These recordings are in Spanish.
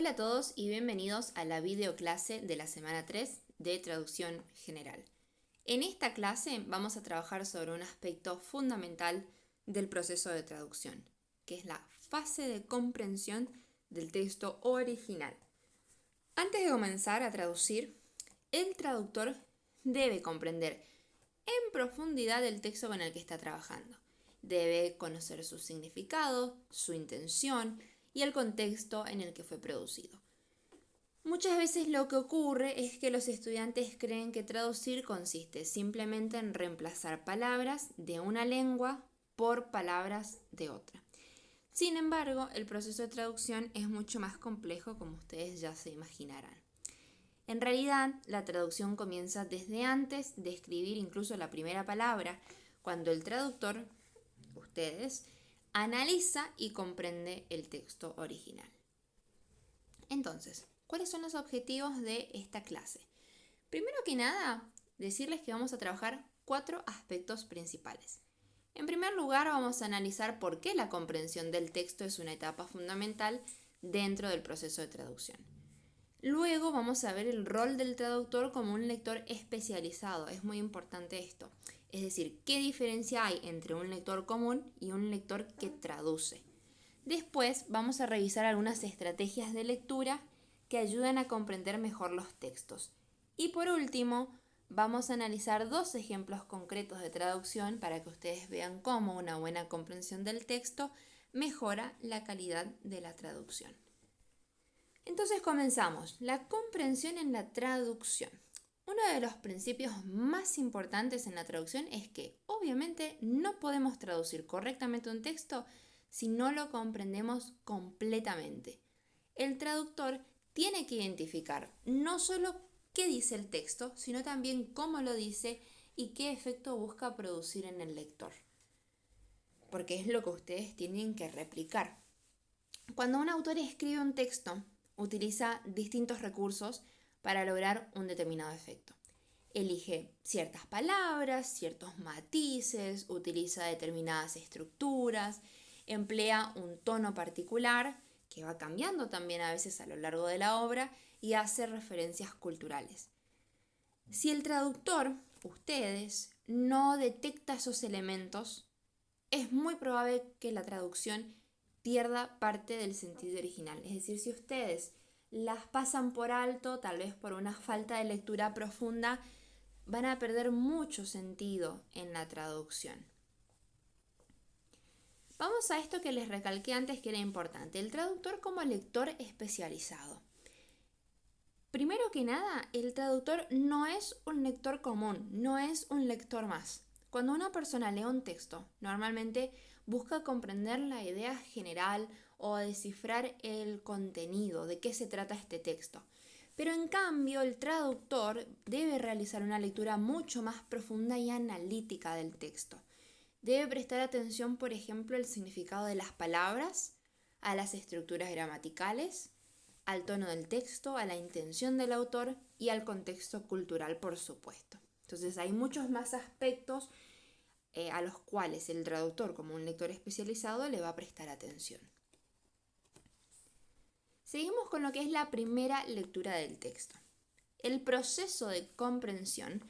Hola a todos y bienvenidos a la videoclase de la semana 3 de Traducción General. En esta clase vamos a trabajar sobre un aspecto fundamental del proceso de traducción, que es la fase de comprensión del texto original. Antes de comenzar a traducir, el traductor debe comprender en profundidad el texto con el que está trabajando. Debe conocer su significado, su intención y el contexto en el que fue producido. Muchas veces lo que ocurre es que los estudiantes creen que traducir consiste simplemente en reemplazar palabras de una lengua por palabras de otra. Sin embargo, el proceso de traducción es mucho más complejo, como ustedes ya se imaginarán. En realidad, la traducción comienza desde antes de escribir incluso la primera palabra, cuando el traductor, ustedes, analiza y comprende el texto original. Entonces, ¿cuáles son los objetivos de esta clase? Primero que nada, decirles que vamos a trabajar 4 aspectos principales. En primer lugar, vamos a analizar por qué la comprensión del texto es una etapa fundamental dentro del proceso de traducción. Luego vamos a ver el rol del traductor como un lector especializado. Es muy importante esto. Es decir, qué diferencia hay entre un lector común y un lector que traduce. Después vamos a revisar algunas estrategias de lectura que ayudan a comprender mejor los textos. Y por último, vamos a analizar 2 ejemplos concretos de traducción para que ustedes vean cómo una buena comprensión del texto mejora la calidad de la traducción. Entonces comenzamos. La comprensión en la traducción. Uno de los principios más importantes en la traducción es que obviamente no podemos traducir correctamente un texto si no lo comprendemos completamente. El traductor tiene que identificar no solo qué dice el texto, sino también cómo lo dice y qué efecto busca producir en el lector. Porque es lo que ustedes tienen que replicar. Cuando un autor escribe un texto, utiliza distintos recursos para lograr un determinado efecto. Elige ciertas palabras, ciertos matices, utiliza determinadas estructuras, emplea un tono particular que va cambiando también a veces a lo largo de la obra y hace referencias culturales. Si el traductor, ustedes, no detecta esos elementos, es muy probable que la traducción pierda parte del sentido original. Es decir, si ustedes las pasan por alto, tal vez por una falta de lectura profunda, van a perder mucho sentido en la traducción. Vamos a esto que les recalqué antes que era importante, el traductor como lector especializado. Primero que nada, el traductor no es un lector común, no es un lector más. Cuando una persona lee un texto, normalmente busca comprender la idea general o descifrar el contenido, de qué se trata este texto. Pero en cambio, el traductor debe realizar una lectura mucho más profunda y analítica del texto. Debe prestar atención, por ejemplo, al significado de las palabras, a las estructuras gramaticales, al tono del texto, a la intención del autor y al contexto cultural, por supuesto. Entonces hay muchos más aspectos a los cuales el traductor, como un lector especializado, le va a prestar atención. Seguimos con lo que es la primera lectura del texto. El proceso de comprensión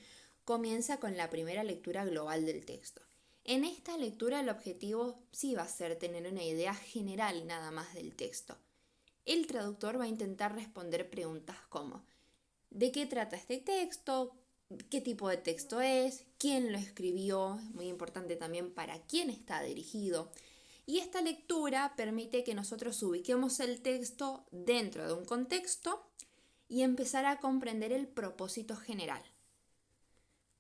comienza con la primera lectura global del texto. En esta lectura el objetivo sí va a ser tener una idea general nada más del texto. El traductor va a intentar responder preguntas como ¿de qué trata este texto? ¿Qué tipo de texto es? ¿Quién lo escribió? Es muy importante también para quién está dirigido. Y esta lectura permite que nosotros ubiquemos el texto dentro de un contexto y empezar a comprender el propósito general.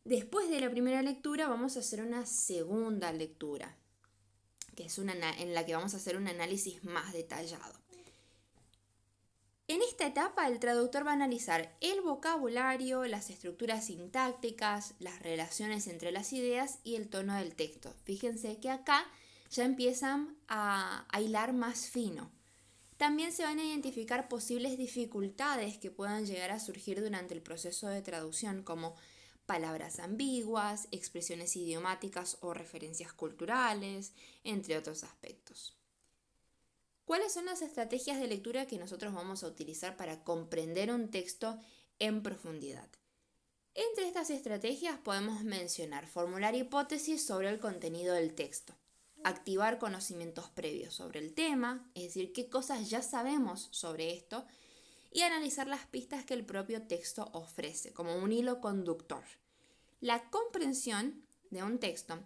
Después de la primera lectura vamos a hacer una segunda lectura, que es en la que vamos a hacer un análisis más detallado. En esta etapa el traductor va a analizar el vocabulario, las estructuras sintácticas, las relaciones entre las ideas y el tono del texto. Fíjense que acá ya empiezan a hilar más fino. También se van a identificar posibles dificultades que puedan llegar a surgir durante el proceso de traducción, como palabras ambiguas, expresiones idiomáticas o referencias culturales, entre otros aspectos. ¿Cuáles son las estrategias de lectura que nosotros vamos a utilizar para comprender un texto en profundidad? Entre estas estrategias podemos mencionar formular hipótesis sobre el contenido del texto, activar conocimientos previos sobre el tema, es decir, qué cosas ya sabemos sobre esto, y analizar las pistas que el propio texto ofrece, como un hilo conductor. La comprensión de un texto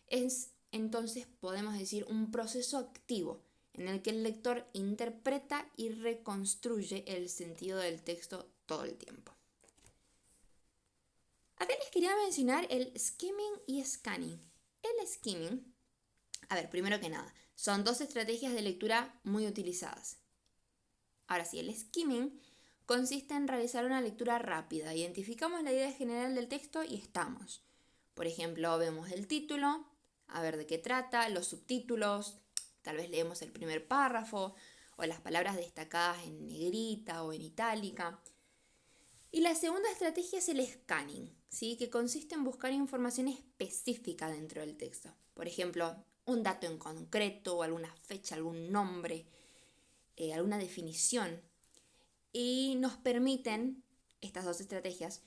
es, entonces, podemos decir, un proceso activo en el que el lector interpreta y reconstruye el sentido del texto todo el tiempo. Acá les quería mencionar el skimming y scanning. El skimming, primero que nada, son dos estrategias de lectura muy utilizadas. Ahora sí, el skimming consiste en realizar una lectura rápida. Identificamos la idea general del texto y estamos. Por ejemplo, vemos el título, a ver de qué trata, los subtítulos, tal vez leemos el primer párrafo o las palabras destacadas en negrita o en itálica. Y la segunda estrategia es el scanning, ¿sí? Que consiste en buscar información específica dentro del texto. Por ejemplo, un dato en concreto, alguna fecha, algún nombre, alguna definición. Y nos permiten, estas dos estrategias,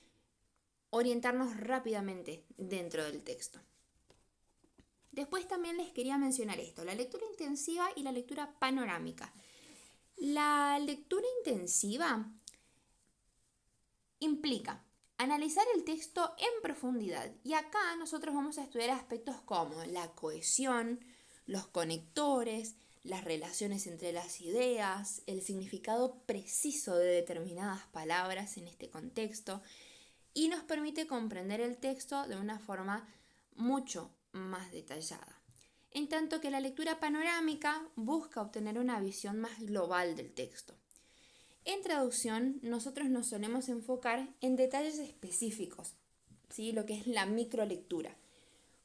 orientarnos rápidamente dentro del texto. Después también les quería mencionar esto, la lectura intensiva y la lectura panorámica. La lectura intensiva implica analizar el texto en profundidad y acá nosotros vamos a estudiar aspectos como la cohesión, los conectores, las relaciones entre las ideas, el significado preciso de determinadas palabras en este contexto y nos permite comprender el texto de una forma mucho más detallada. En tanto que la lectura panorámica busca obtener una visión más global del texto. En traducción, nosotros nos solemos enfocar en detalles específicos, ¿sí? Lo que es la microlectura,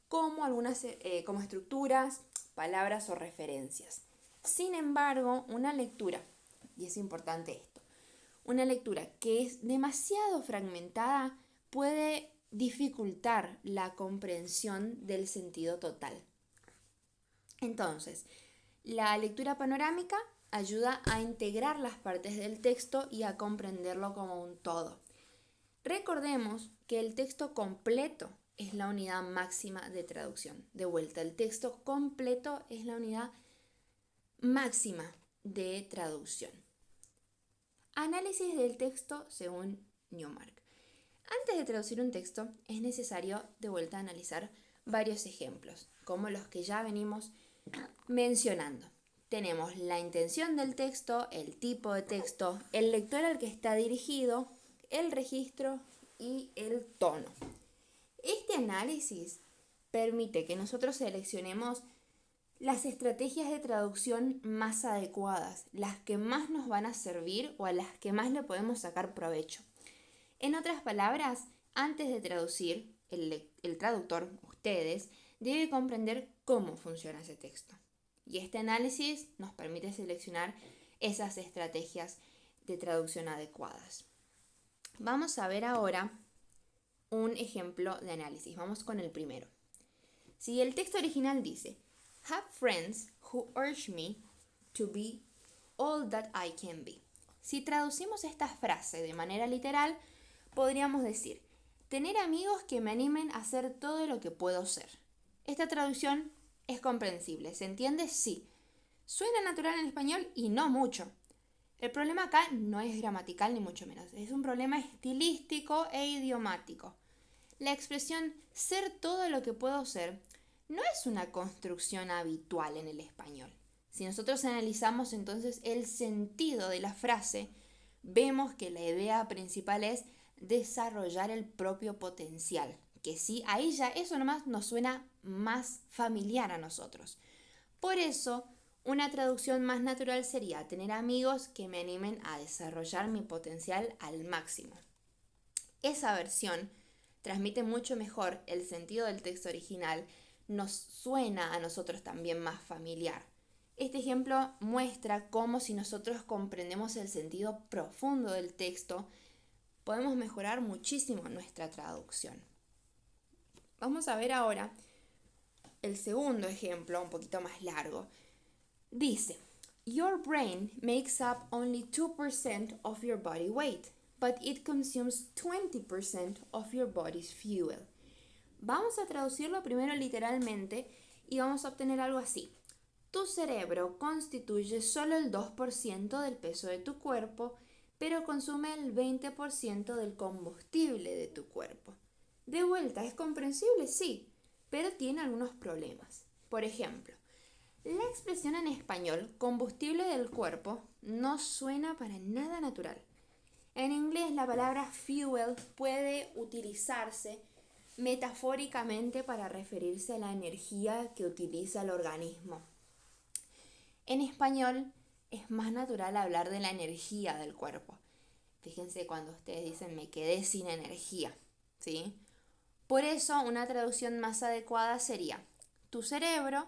como algunas como estructuras, palabras o referencias. Sin embargo, una lectura, y es importante esto, una lectura que es demasiado fragmentada puede dificultar la comprensión del sentido total. Entonces, la lectura panorámica ayuda a integrar las partes del texto y a comprenderlo como un todo. Recordemos que el texto completo es la unidad máxima de traducción. De vuelta, el texto completo es la unidad máxima de traducción. Análisis del texto según Newmark. Antes de traducir un texto es necesario de vuelta analizar varios ejemplos, como los que ya venimos mencionando. Tenemos la intención del texto, el tipo de texto, el lector al que está dirigido, el registro y el tono. Este análisis permite que nosotros seleccionemos las estrategias de traducción más adecuadas, las que más nos van a servir o a las que más le podemos sacar provecho. En otras palabras, antes de traducir, el traductor, ustedes, debe comprender cómo funciona ese texto. Y este análisis nos permite seleccionar esas estrategias de traducción adecuadas. Vamos a ver ahora un ejemplo de análisis. Vamos con el primero. Si el texto original dice, "Have friends who urge me to be all that I can be". Si traducimos esta frase de manera literal, podríamos decir, tener amigos que me animen a hacer todo lo que puedo ser. Esta traducción es comprensible, ¿se entiende? Sí. Suena natural en español y no mucho. El problema acá no es gramatical ni mucho menos, es un problema estilístico e idiomático. La expresión ser todo lo que puedo ser no es una construcción habitual en el español. Si nosotros analizamos entonces el sentido de la frase, vemos que la idea principal es desarrollar el propio potencial, que sí, ahí ya eso nomás nos suena más familiar a nosotros. Por eso, una traducción más natural sería tener amigos que me animen a desarrollar mi potencial al máximo. Esa versión transmite mucho mejor el sentido del texto original, nos suena a nosotros también más familiar. Este ejemplo muestra cómo si nosotros comprendemos el sentido profundo del texto, podemos mejorar muchísimo nuestra traducción. Vamos a ver ahora el segundo ejemplo, un poquito más largo. Dice, Your brain makes up only 2% of your body weight, but it consumes 20% of your body's fuel. Vamos a traducirlo primero literalmente y vamos a obtener algo así. Tu cerebro constituye solo el 2% del peso de tu cuerpo, pero consume el 20% del combustible de tu cuerpo. De vuelta, ¿es comprensible? Sí, pero tiene algunos problemas. Por ejemplo, la expresión en español, combustible del cuerpo, no suena para nada natural. En inglés, la palabra fuel puede utilizarse metafóricamente para referirse a la energía que utiliza el organismo. En español es más natural hablar de la energía del cuerpo. Fíjense cuando ustedes dicen me quedé sin energía, ¿sí? Por eso una traducción más adecuada sería tu cerebro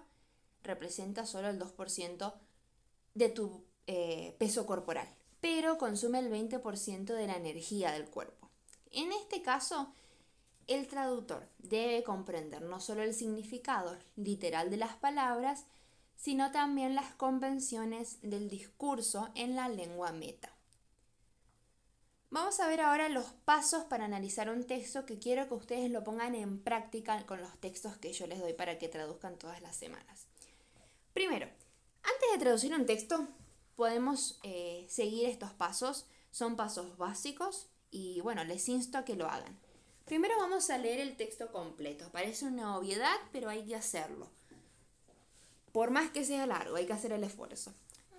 representa solo el 2% de tu peso corporal, pero consume el 20% de la energía del cuerpo. En este caso, el traductor debe comprender no solo el significado literal de las palabras, sino también las convenciones del discurso en la lengua meta. Vamos a ver ahora los pasos para analizar un texto que quiero que ustedes lo pongan en práctica con los textos que yo les doy para que traduzcan todas las semanas. Primero, antes de traducir un texto, podemos seguir estos pasos. Son pasos básicos y bueno, les insto a que lo hagan. Primero vamos a leer el texto completo. Parece una obviedad, pero hay que hacerlo. Por más que sea largo, hay que hacer el esfuerzo.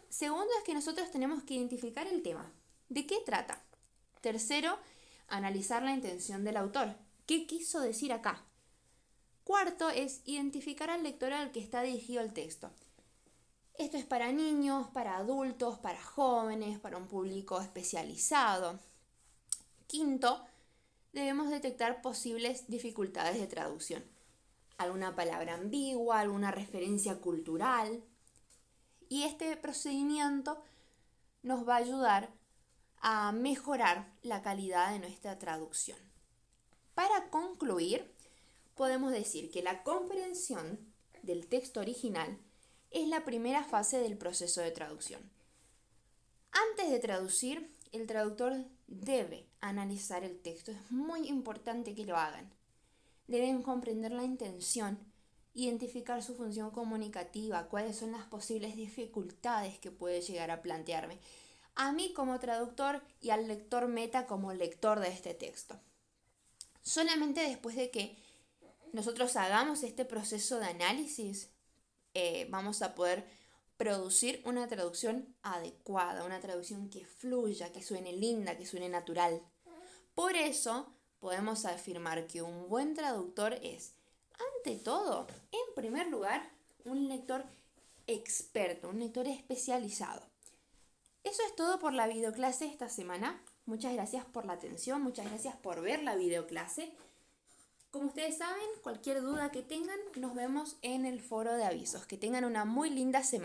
Segundo es que nosotros tenemos que identificar el tema. ¿De qué trata? Tercero, analizar la intención del autor. ¿Qué quiso decir acá? Cuarto es identificar al lector al que está dirigido el texto. Esto es para niños, para adultos, para jóvenes, para un público especializado. Quinto, debemos detectar posibles dificultades de traducción. Alguna palabra ambigua, alguna referencia cultural. Y este procedimiento nos va a ayudar a mejorar la calidad de nuestra traducción. Para concluir, podemos decir que la comprensión del texto original es la primera fase del proceso de traducción. Antes de traducir, el traductor debe analizar el texto. Es muy importante que lo hagan. Deben comprender la intención, identificar su función comunicativa, cuáles son las posibles dificultades que puede llegar a plantearme a mí como traductor y al lector meta como lector de este texto. Solamente después de que nosotros hagamos este proceso de análisis, vamos a poder producir una traducción adecuada, una traducción que fluya, que suene linda, que suene natural. Por eso podemos afirmar que un buen traductor es, ante todo, en primer lugar, un lector experto, un lector especializado. Eso es todo por la videoclase esta semana. Muchas gracias por la atención, muchas gracias por ver la videoclase. Como ustedes saben, cualquier duda que tengan, nos vemos en el foro de avisos. Que tengan una muy linda semana.